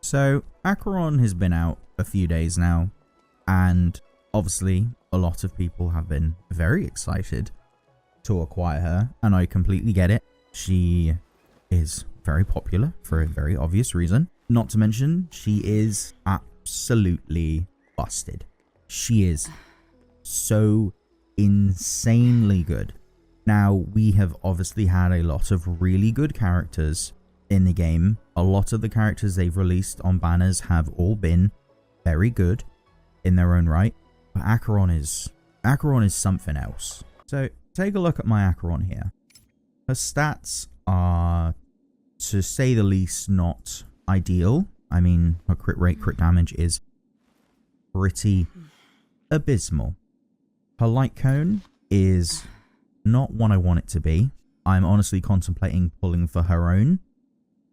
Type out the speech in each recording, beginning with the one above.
So Acheron has been out a few days now, and obviously a lot of people have been very excited to acquire her, and I completely get it. She is very popular for a very obvious reason. Not to mention, she is absolutely busted. She is so insanely good. Now, we have obviously had a lot of really good characters in the game. A lot of the characters they've released on banners have all been very good in their own right. But Acheron is something else. So take a look at my Acheron here. Her stats are, to say the least, not ideal. I mean, her crit rate, crit damage is pretty abysmal. Her light cone is not what I want it to be. I'm honestly contemplating pulling for her own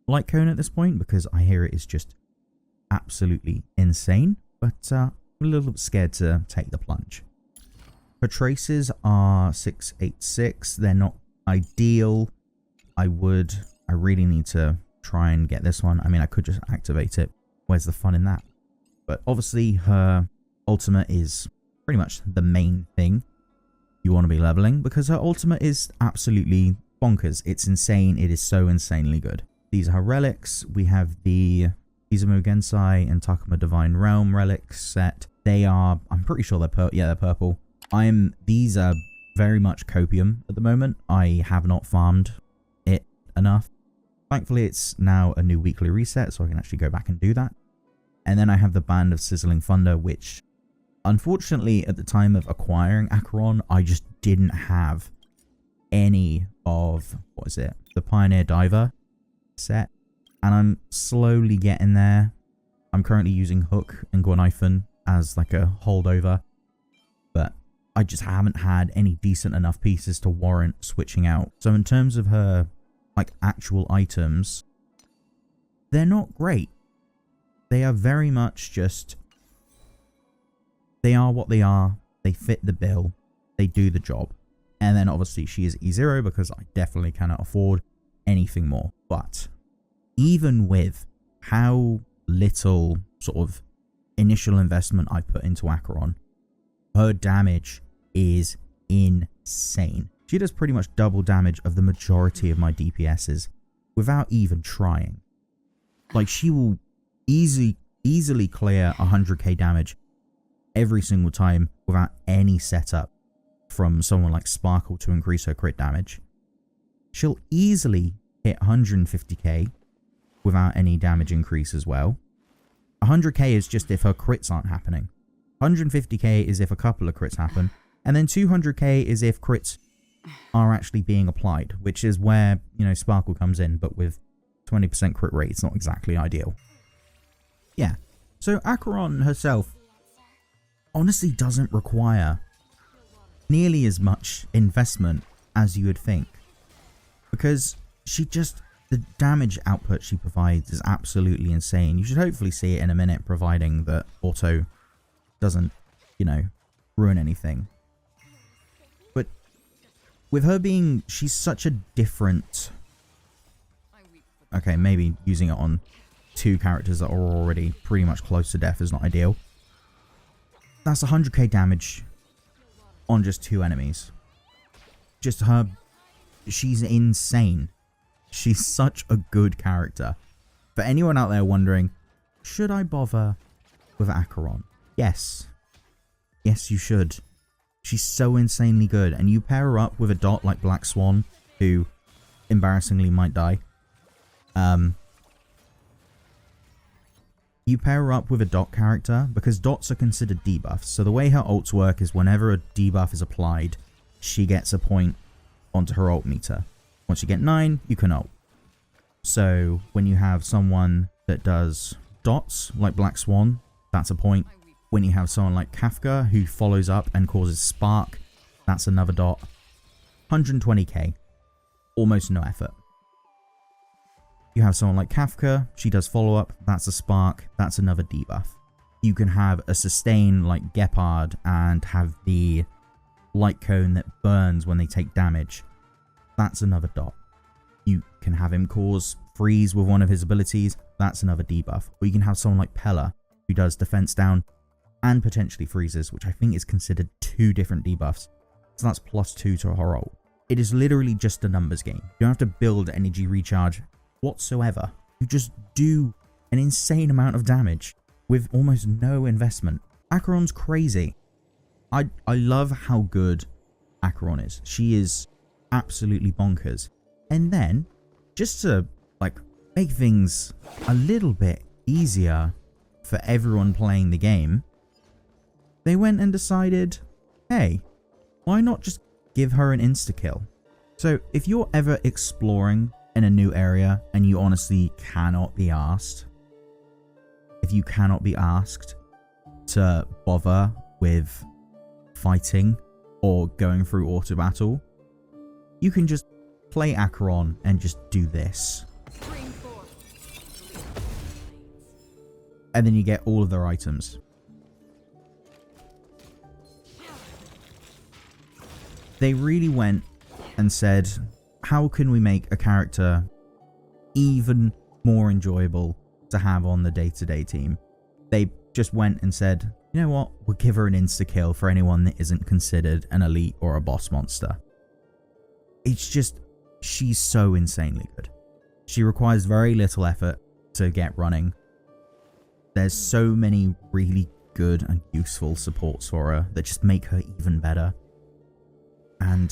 light cone at this point because I hear it is just absolutely insane, but I'm a little bit scared to take the plunge. Her traces are 686. They're not ideal. I really need to try and get this one. I mean, I could just activate it. Where's the fun in that? But obviously her ultimate is pretty much the main thing you want to be leveling, because her ultimate is absolutely bonkers. It's insane. It is so insanely good. These are her relics. We have the Izumo Gensai and Takuma Divine Realm relics set. They are, I'm pretty sure they're purple. These are very much copium at the moment. I have not farmed it enough. Thankfully, it's now a new weekly reset, so I can actually go back and do that. And then I have the Band of Sizzling Thunder, which unfortunately, at the time of acquiring Acheron, I just didn't have any of, the Pioneer Diver set. And I'm slowly getting there. I'm currently using Hook and Gwanifon as like a holdover. But I just haven't had any decent enough pieces to warrant switching out. So in terms of her, like, actual items, they're not great. They are very much just, they are what they are. They fit the bill. They do the job. And then obviously she is E0 because I definitely cannot afford anything more. But even with how little sort of initial investment I put into Acheron, her damage is insane. She does pretty much double damage of the majority of my DPSs without even trying. Like, she will easily clear 100k damage every single time without any setup from someone like Sparkle to increase her crit damage. She'll easily hit 150k without any damage increase as well. 100k is just if her crits aren't happening. 150k is if a couple of crits happen. And then 200k is if crits are actually being applied, which is where, you know, Sparkle comes in, but with 20% crit rate, it's not exactly ideal. Yeah, so Acheron herself honestly doesn't require nearly as much investment as you would think, because the damage output she provides is absolutely insane. You should hopefully see it in a minute, providing that auto doesn't, you know, ruin anything. But with her being, she's such a different... Okay, maybe using it on two characters that are already pretty much close to death is not ideal. That's 100k damage on just two enemies. Just her... She's insane. She's such a good character. For anyone out there wondering, should I bother with Acheron? Yes. Yes, you should. She's so insanely good. And you pair her up with a dot like Black Swan, who embarrassingly might die. You pair her up with a dot character, because dots are considered debuffs. So the way her ults work is whenever a debuff is applied, she gets a point onto her ult meter. Once you get 9, you can ult. So when you have someone that does dots, like Black Swan, that's a point. When you have someone like Kafka, who follows up and causes Spark, that's another dot. 120k. Almost no effort. You have someone like Kafka, she does follow-up, that's a Spark, that's another debuff. You can have a sustain like Gepard and have the light cone that burns when they take damage. That's another dot. You can have him cause freeze with one of his abilities. That's another debuff. Or you can have someone like Pella, who does defense down and potentially freezes, which I think is considered 2 different debuffs. So that's +2 to her roll. It is literally just a numbers game. You don't have to build energy recharge whatsoever. You just do an insane amount of damage with almost no investment. Acheron's crazy. I love how good Acheron is. She is absolutely bonkers. And then, just to like make things a little bit easier for everyone playing the game, they went and decided, hey, why not just give her an insta-kill? So if you're ever exploring in a new area and you honestly cannot be asked, if you cannot be asked to bother with fighting or going through auto battle, you can just play Acheron and just do this. And then you get all of their items. They really went and said, how can we make a character even more enjoyable to have on the day-to-day team? They just went and said, you know what, we'll give her an insta-kill for anyone that isn't considered an elite or a boss monster. It's just, she's so insanely good. She requires very little effort to get running. There's so many really good and useful supports for her that just make her even better. And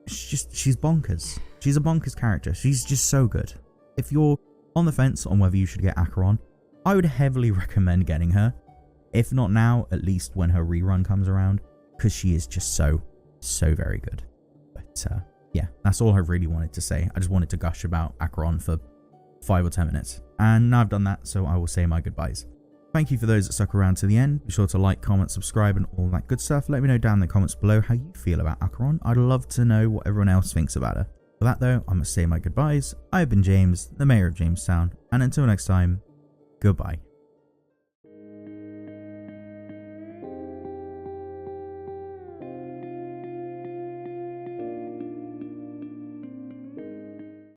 she's bonkers. She's a bonkers character. She's just so good. If you're on the fence on whether you should get Acheron, I would heavily recommend getting her. If not now, at least when her rerun comes around, because she is just so very good. But yeah, that's all I really wanted to say. I just wanted to gush about Acheron for 5 or 10 minutes. And now I've done that, so I will say my goodbyes. Thank you for those that stuck around to the end. Be sure to like, comment, subscribe, and all that good stuff. Let me know down in the comments below how you feel about Acheron. I'd love to know what everyone else thinks about her. For that though, I must say my goodbyes. I've been James, the Mayor of Jamestown, and until next time, goodbye.